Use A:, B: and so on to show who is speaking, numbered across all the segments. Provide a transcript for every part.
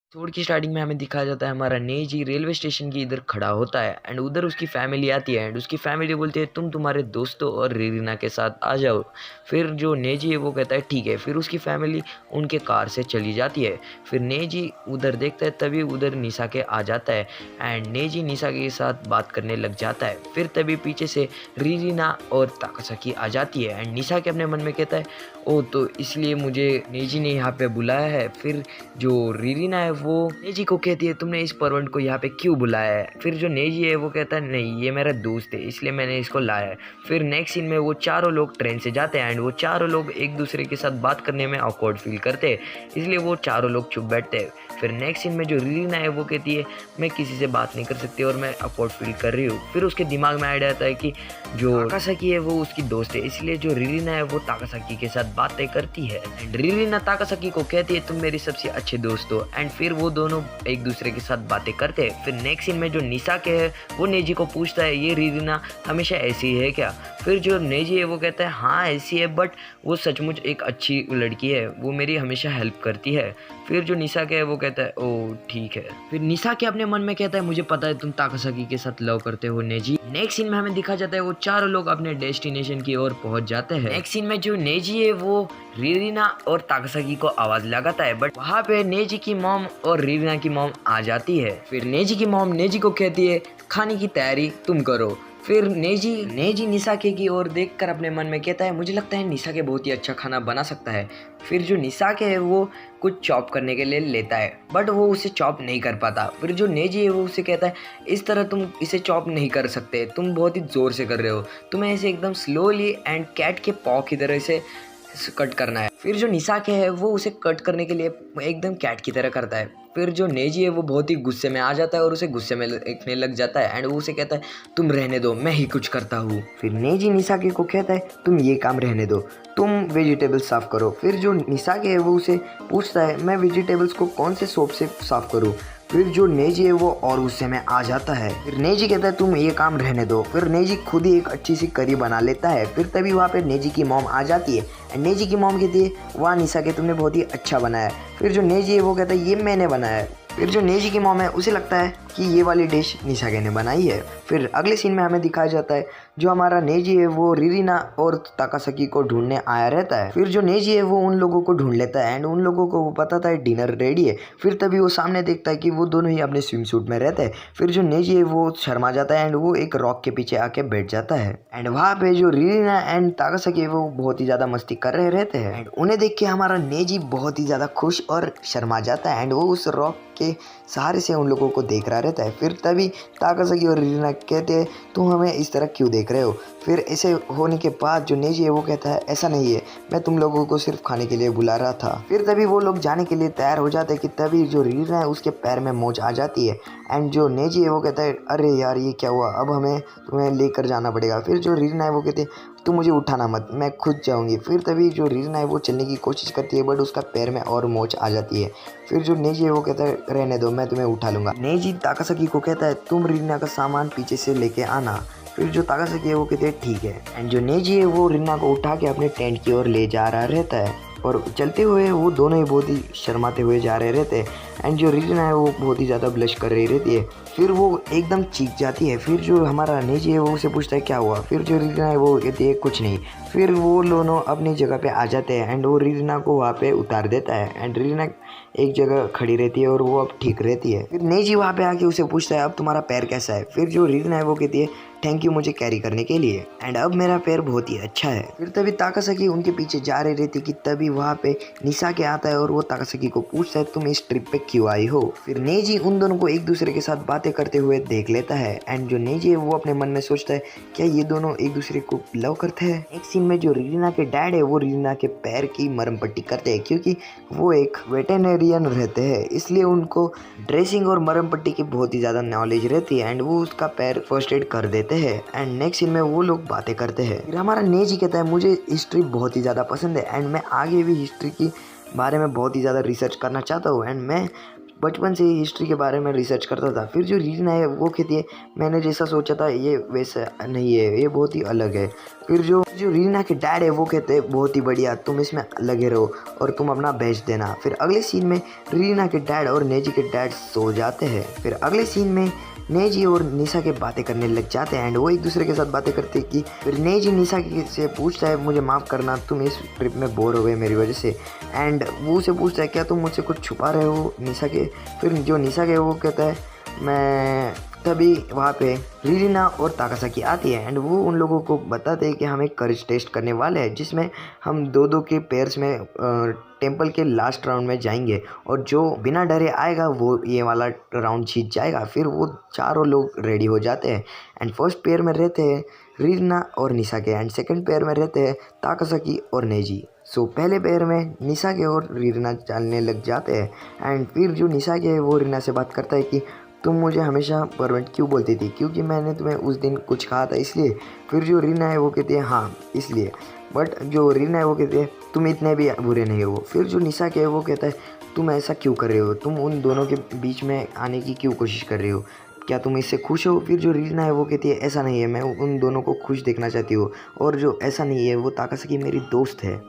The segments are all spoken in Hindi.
A: एपिसोड की स्टार्टिंग में हमें दिखाया जाता है हमारा नेजी रेलवे स्टेशन की इधर खड़ा होता है एंड उधर उसकी फैमिली आती है एंड उसकी फैमिली बोलती है तुम तुम्हारे दोस्तों और रीरिना के साथ आ जाओ। फिर जो नेजी है वो कहता है ठीक है। फिर उसकी फैमिली उनके कार से चली जाती है। फिर नेजी उधर देखता है तभी उधर निशा के आ जाता है एंड नेजी निशा के साथ बात करने लग जाता है। फिर तभी पीछे से रीरिना और ताकासाकी आ जाती है एंड निशा के अपने मन में कहता है ओ तो इसलिए मुझे नेजी ने यहाँ पे बुलाया है। फिर जो रीरिना है वो नेजी को कहती है तुमने इस परवर्ट को यहाँ पे क्यों बुलाया है। फिर जो नेजी है वो कहता है नहीं ये मेरा दोस्त है इसलिए मैंने इसको लाया है। फिर नेक्स्ट सीन में वो चारों लोग ट्रेन से जाते हैं एंड वो चारों लोग एक दूसरे के साथ बात करने में ऑकवर्ड फील करते हैं इसलिए वो चारों लोग चुप बैठते हैं। फिर नेक्स्ट सीन में जो रीरिना है वो कहती है मैं किसी से बात नहीं कर सकती और मैं ऑकवर्ड फील कर रही हूँ। फिर उसके दिमाग में आइडिया आता है कि जो ताकासाकी है वो उसकी दोस्त है इसलिए जो रीरिना है वो ताकासाकी के साथ बातें करती है एंड रीरिना ताकासाकी को कहती है तुम मेरी सबसे अच्छे दोस्त हो एंड फिर वो दोनों एक दूसरे के साथ बातें करते हैं। फिर नेक्स्ट सीन में जो निशा के है वो नेजी को पूछता है ये रीरिना हमेशा ऐसी ही है क्या। फिर जो नेजी है वो कहता है हाँ ऐसी है बट वो सचमुच एक अच्छी लड़की है वो मेरी हमेशा हेल्प करती है। फिर जो निशा के है वो कहता है ओ ठीक है। फिर निशा के अपने मन में कहता है मुझे पता है तुम ताकासाकी के साथ लव करते हो नेजी। नेक्स्ट सीन में हमें दिखा जाता है वो चारों लोग अपने डेस्टिनेशन की ओर पहुंच जाते हैं। नेक्स्ट सीन में जो नेजी है वो रीरिना और ताकासाकी को आवाज लगाता है बट वहाँ पे नेजी की मॉम और रीरिना की मॉम आ जाती है। फिर नेजी की मॉम नेजी को कहती है खाने की तैयारी तुम करो। फिर नेजी निशा के की ओर देखकर अपने मन में कहता है मुझे लगता है निशा के बहुत ही अच्छा खाना बना सकता है। फिर जो निशा के है वो कुछ चॉप करने के लिए लेता है बट वो उसे चॉप नहीं कर पाता। फिर जो नेजी है वो उसे कहता है इस तरह तुम इसे चॉप नहीं कर सकते तुम बहुत ही जोर से कर रहे हो तुम्हें इसे एकदम स्लोली एंड कैट के पॉ की तरह से कट करना है। फिर जो निशा के है वो उसे कट करने के लिए एकदम कैट की तरह करता है। फिर जो नेजी है वो बहुत ही गुस्से में आ जाता है और उसे गुस्से में देखने लग जाता है एंड वो उसे कहता है तुम रहने दो मैं ही कुछ करता हूँ। फिर नेजी निशा के को कहता है तुम ये काम रहने दो तुम वेजिटेबल्स साफ करो। फिर जो निशा के है वो उसे पूछता है मैं वेजिटेबल्स को कौन से सोप से साफ करूँ। फिर जो नेजी है वो और गुस्से में आ जाता है। फिर नेजी कहता है तुम ये काम रहने दो। फिर नेजी खुद ही एक अच्छी सी करी बना लेता है। फिर तभी वहाँ पे नेजी की मॉम आ जाती है एंड नेजी की मॉम कहती है वाह निशा के तुमने बहुत ही अच्छा बनाया। फिर जो नेजी है वो कहता है ये मैंने बनाया है। फिर जो नेजी की मॉम है उसे लगता है कि ये वाली डिश निशा के ने बनाई है। फिर अगले सीन में हमें दिखाया जाता है जो हमारा नेजी है वो रीरिना और ताकासाकी को ढूंढने आया रहता है। फिर जो नेजी है वो उन लोगों को ढूंढ लेता है एंड उन लोगों को वो बताता है डिनर रेडी है। फिर तभी वो सामने देखता है कि वो दोनों ही अपने स्विम सूट में रहते हैं। फिर जो नेजी है वो शर्मा जाता है एंड वो एक रॉक के पीछे आके बैठ जाता है एंड वहाँ पे जो रीरिना एंड ताकासाकी वो बहुत ही ज़्यादा मस्ती कर रहे रहते हैं एंड उन्हें देख के हमारा नेजी बहुत ही ज़्यादा खुश और शर्मा जाता है एंड वो उस रॉक के सहारे से उन लोगों को देख रहा रहता है। फिर तभी ताकासाकी और रीरिना कहते हैं तुम हमें इस तरह क्यों देख रहे हो। फिर ऐसे होने के बाद जो नेजी है वो कहता है ऐसा नहीं है मैं तुम लोगों को सिर्फ खाने के लिए बुला रहा था। फिर तभी वो लोग जाने के लिए तैयार हो जाते हैं कि तभी जो रीरिना है उसके पैर में मोच आ जाती है एंड जो नेजी है वो कहता है अरे यार ये क्या हुआ अब हमें तुम्हें लेकर जाना पड़ेगा। फिर जो रीरिना है वो कहते हैं तुम मुझे उठाना मत मैं खुद जाऊंगी। फिर तभी जो रीरिना है वो चलने की कोशिश करती है बट उसका पैर में और मोच आ जाती है। फिर जो नेजी है वो कहता है रहने दो मैं तुम्हें उठा लूंगा। नेजी ताकासाकी को कहता है तुम रीरिना का सामान पीछे से लेके आना। फिर जो ताकासाकी है वो कहते हैं ठीक है एंड जो नेजी है वो रीरिना को उठा के अपने टेंट की ओर ले जा रहा रहता है और चलते हुए वो दोनों ही बहुत ही शर्माते हुए जा रहे रहते हैं एंड जो रीरिना है वो बहुत ही ज़्यादा ब्लश कर रही रहती है। फिर वो एकदम चीख जाती है। फिर जो हमारा नेजी है वो उसे पूछता है क्या हुआ। फिर जो रीरिना है वो कहती है कुछ नहीं। फिर वो दोनों अपनी जगह पे आ जाते हैं एंड वो रीरिना को वहाँ पे उतार देता है एंड रीरिना एक जगह खड़ी रहती है और वो अब ठीक रहती है। फिर नेजी वहाँ पे आके उसे पूछता है अब तुम्हारा पैर कैसा है। फिर जो रीरिना है वो कहती है थैंक यू मुझे कैरी करने के लिए एंड अब मेरा पैर बहुत ही अच्छा है। फिर तभी ताकासाकी उनके पीछे जा रही रहती कि तभी वहाँ पे निशा के आता है और वो ताकासाकी को पूछता है तुम इस ट्रिप पे क्यों आई हो। फिर नेजी उन दोनों को एक दूसरे के साथ बातें करते हुए देख लेता है एंड जो नेजी है वो अपने मन में सोचता है क्या ये दोनों एक दूसरे को लव करते हैं। एक सीन में जो रीरिना के डैड है वो रीरिना के पैर की मरम पट्टी करते हैं क्योंकि वो एक वेटेरियन रहते हैं इसलिए उनको ड्रेसिंग और मरम पट्टी की बहुत ही ज़्यादा नॉलेज रहती है एंड वो उसका पैर फर्स्ट एड कर देते हैं एंड नेक्स्ट सीन में वो लोग बातें करते हैं। फिर हमारा नेजी कहता है मुझे हिस्ट्री बहुत ही ज़्यादा पसंद है एंड मैं आगे भी हिस्ट्री की बारे में बहुत ही ज़्यादा रिसर्च करना चाहता हूँ एंड मैं
B: बचपन से ही हिस्ट्री के बारे में रिसर्च करता था। फिर जो रीना है वो कहती है मैंने जैसा सोचा था ये वैसा नहीं है, ये बहुत ही अलग है। फिर जो जो रीना के डैड है वो कहते हैं बहुत ही बढ़िया, तुम इसमें लगे रहो और तुम अपना बेच देना। फिर अगले सीन में रीना के डैड और नेजी के डैड सो जाते हैं। फिर अगले सीन में नेजी और निशा के बातें करने लग जाते हैं एंड वो एक दूसरे के साथ बातें करते हैं कि फिर नेजी निशा से पूछता है मुझे माफ़ करना, तुम इस ट्रिप में बोर हो गए मेरी वजह से। एंड वो उसे पूछता है क्या तुम मुझसे कुछ छुपा रहे हो निशा के। फिर जो निशा के वो कहता है मैं तभी वहाँ पे रीना और ताकासाकी आती है एंड वो उन लोगों को बताते हैं कि हम एक करेज टेस्ट करने वाले हैं जिसमें हम दो दो के पेयर्स में टेंपल के लास्ट राउंड में जाएंगे और जो बिना डरे आएगा वो ये वाला राउंड जीत जाएगा। फिर वो चारों लोग रेडी हो जाते हैं एंड फर्स्ट पेयर में रहते हैं रीना और निशा के एंड सेकंड पेयर में रहते हैं ताकासाकी और नेजी। सो पहले पेयर में निशा के और रीना चलने लग जाते हैं एंड फिर जो निशा के है वो रीना से बात करता है कि तुम मुझे हमेशा परवेंट क्यों बोलती थी, क्योंकि मैंने तुम्हें उस दिन कुछ कहा था इसलिए। फिर जो रीना है वो कहती है हाँ इसलिए, बट जो रीना है वो कहती है तुम इतने भी बुरे नहीं हो। फिर जो निशा के है वो कहता है तुम ऐसा क्यों कर रहे हो, तुम उन दोनों के बीच में आने की क्यों कोशिश कर रहे हो, क्या तुम इससे खुश हो। फिर जो रीना है वो कहती है ऐसा नहीं है, मैं उन दोनों को खुश देखना चाहती हूँ और जो ऐसा नहीं है वो ताकासाकी मेरी दोस्त है।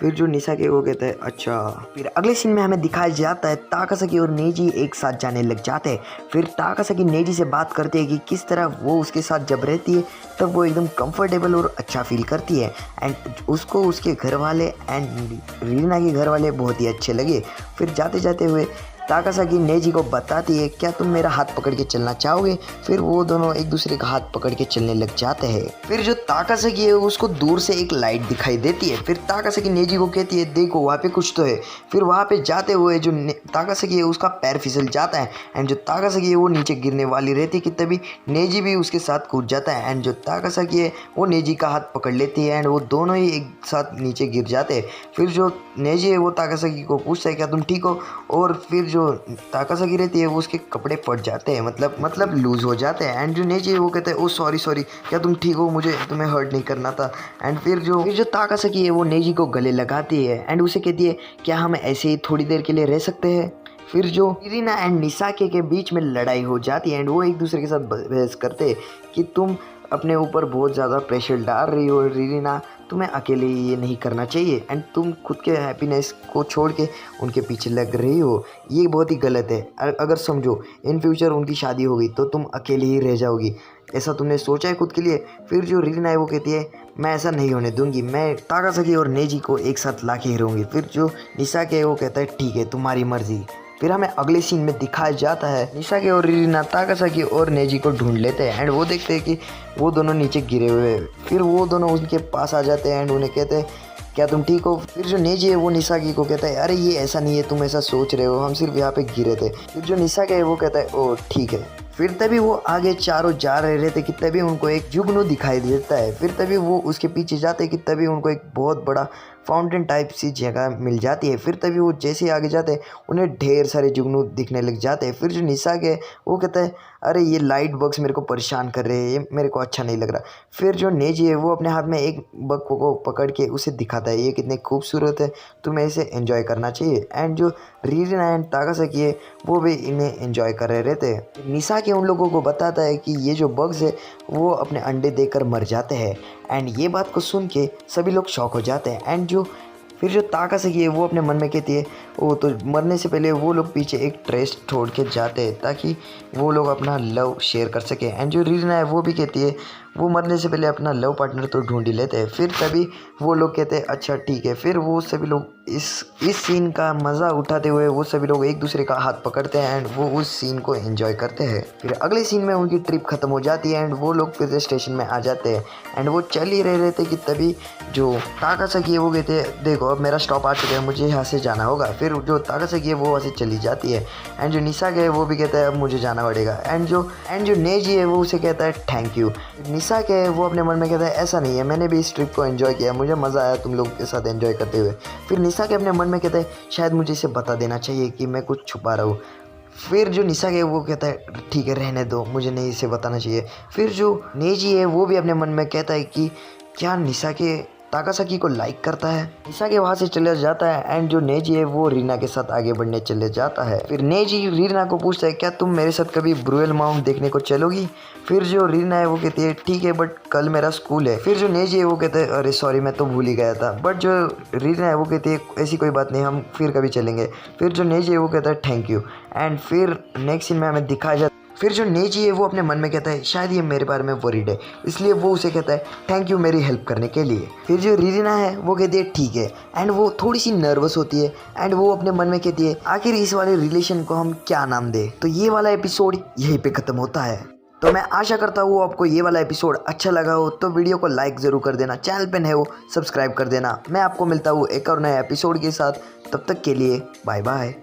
B: फिर जो निशा के वो कहता है अच्छा। फिर अगले सीन में हमें दिखाया जाता है ताकासाकी और नेजी एक साथ जाने लग जाते हैं। फिर ताकासाकी नेजी से बात करते हैं कि किस तरह वो उसके साथ जब रहती है तब वो एकदम कंफर्टेबल और अच्छा फील करती है एंड उसको उसके घर वाले एंड रीना के घर वाले बहुत ही अच्छे लगे। फिर जाते जाते हुए ताकासाकी नेजी को बताती है क्या तुम मेरा हाथ पकड़ के चलना चाहोगे। फिर वो दोनों एक दूसरे का हाथ पकड़ के चलने लग जाते हैं। फिर जो ताकासाकी है उसको दूर से एक लाइट दिखाई देती है। फिर ताकासाकी नेजी को कहती है देखो वहाँ पे कुछ तो है। फिर वहाँ पे जाते हुए जो ताकासाकी है उसका पैर फिसल जाता है एंड जो ताकासाकी है वो नीचे गिरने वाली रहती है कि तभी नेजी भी उसके साथ कूद जाता है एंड जो ताकासाकी है वो नेजी का हाथ पकड़ लेती है एंड वो दोनों ही एक साथ नीचे गिर जाते हैं। फिर जो नेजी है वो ताकासाकी को पूछता है क्या तुम ठीक हो, और फिर जो ताकासाकी रहती है वो उसके कपड़े फट जाते हैं, मतलब लूज हो जाते हैं एंड जो नेजी है वो कहते हैं ओ सॉरी क्या तुम ठीक हो, मुझे तुम्हें हर्ट नहीं करना था। एंड फिर जो ताकासाकी है वो नेजी को गले लगाती है एंड उसे कहती है क्या हम ऐसे ही थोड़ी देर के लिए रह सकते हैं। फिर जो रीना एंड निसाके के बीच में लड़ाई हो जाती है एंड वो एक दूसरे के साथ बहस करते हैं कि तुम अपने ऊपर बहुत ज़्यादा प्रेशर डाल रही हो रीना, तुम्हें अकेले ये नहीं करना चाहिए एंड तुम खुद के हैप्पीनेस को छोड़ के उनके पीछे लग रही हो, ये बहुत ही गलत है। अगर समझो इन फ्यूचर उनकी शादी हो गई तो तुम अकेले ही रह जाओगी, ऐसा तुमने सोचा है खुद के लिए। फिर जो रीना है वो कहती है मैं ऐसा नहीं होने दूंगी, मैं ताकासाकी और नेजी को एक साथ ला के ही रहूँगी। फिर जो निसाके है वो कहता है ठीक है तुम्हारी मर्जी। फिर हमें अगले सीन में दिखाया जाता है निसाके और रीना ताकासाकी और नेजी को ढूंढ लेते हैं एंड वो देखते हैं कि वो दोनों नीचे गिरे हुए हैं। फिर वो दोनों उनके पास आ जाते हैं एंड उन्हें कहते हैं क्या तुम ठीक हो। फिर जो नेजी है वो निसाकी को कहता है अरे ये ऐसा नहीं है, तुम ऐसा सोच रहे हो, हम सिर्फ यहाँ पे गिरे थे। फिर जो निसाके है वो कहता है ओ ठीक है। फिर तभी वो आगे चारों जा रहे थे कि तभी उनको एक जुगनू दिखाई देता है। फिर तभी वो उसके पीछे जाते हैं कि तभी उनको एक बहुत बड़ा फाउंटेन टाइप सी जगह मिल जाती है। फिर तभी वो जैसे ही आगे जाते हैं उन्हें ढेर सारे जुगनू दिखने लग जाते हैं। फिर जो निसाक है वो कहता है अरे ये लाइट बग्स मेरे को परेशान कर रहे हैं, ये मेरे को अच्छा नहीं लग रहा। फिर जो नेजी है वो अपने हाथ में एक बग को पकड़ के उसे दिखाता है ये कितने खूबसूरत है, तुम्हें इसे एंजॉय करना चाहिए। एंड जो रीना एंड ताकासाकी है वो भी इन्हें एंजॉय कर रहे रहते हैं। निसाकी उन लोगों को बताता है कि ये जो बग्स है वो अपने अंडे देकर मर जाते हैं एंड ये बात को सुन के सभी लोग शॉक हो जाते हैं। एंड फिर जो ताकासाकी है वो अपने मन में कहती है वो तो मरने से पहले वो लोग पीछे एक ट्रेस छोड़ के जाते हैं ताकि वो लोग अपना लव शेयर कर सके। एंड जो रीना है वो भी कहती है वो मरने से पहले अपना लव पार्टनर तो ढूंढ ही लेते हैं। फिर तभी वो लोग कहते हैं अच्छा ठीक है। फिर वो सभी लोग इस सीन का मज़ा उठाते हुए वो सभी लोग एक दूसरे का हाथ पकड़ते हैं एंड वो उस सीन को एंजॉय करते हैं। फिर अगले सीन में उनकी ट्रिप खत्म हो जाती है एंड वो लोग फिर स्टेशन में आ जाते हैं एंड वो चल ही रहे थे कि तभी जो ताकासाकी है वो कहते हैं देखो अब मेरा स्टॉप आ चुका है, मुझे यहाँ से जाना होगा। फिर जो ताकासाकी है वो वहाँ से चली जाती है एंड जो निसाके है वो भी कहता है अब मुझे जाना पड़ेगा। एंड जो नेजी है वो उसे कहता है थैंक यू। निसाके है वो अपने मन में कहता है ऐसा नहीं है, मैंने भी इस ट्रिप को एंजॉय किया, मुझे मज़ा आया तुम लोग के साथ एंजॉय करते हुए। फिर निसाके अपने मन में कहता है शायद मुझे इसे बता देना चाहिए कि मैं कुछ छुपा रहा हूँ। फिर जो निसाके है वो कहता है ठीक है रहने दो, मुझे नहीं इसे बताना चाहिए। फिर जो नेजी है वो भी अपने मन में कहता है कि क्या निसाके ताकासाकी को लाइक करता है। मिसाके वहाँ से चले जाता है एंड जो नेजी है वो रीना के साथ आगे बढ़ने चले जाता है। फिर नेजी रीना को पूछता है क्या तुम मेरे साथ कभी ब्रूएल माउंट देखने को चलोगी। फिर जो रीना है वो कहती है ठीक है बट कल मेरा स्कूल है। फिर जो नेजी है वो कहता है अरे सॉरी मैं तो भूल ही गया था। बट जो रीना है वो कहती है ऐसी कोई बात नहीं, हम फिर कभी चलेंगे। फिर जो नेजी है वो कहता है थैंक यू। एंड फिर नेक्स्ट सीन में हमें दिखाया जाता है फिर जो नेजी है वो अपने मन में कहता है शायद ये मेरे बारे में वरीड है, इसलिए वो उसे कहता है थैंक यू मेरी हेल्प करने के लिए। फिर जो रीना है वो कहती है ठीक है एंड वो थोड़ी सी नर्वस होती है एंड वो अपने मन में कहती है आखिर इस वाले रिलेशन को हम क्या नाम दें। तो ये वाला एपिसोड यहीं पे ख़त्म होता है। तो मैं आशा करता हूँ आपको ये वाला एपिसोड अच्छा लगा हो, तो वीडियो को लाइक ज़रूर कर देना, चैनल पे नए हो सब्सक्राइब कर देना। मैं आपको मिलता हूँ एक और नए एपिसोड के साथ, तब तक के लिए बाय बाय।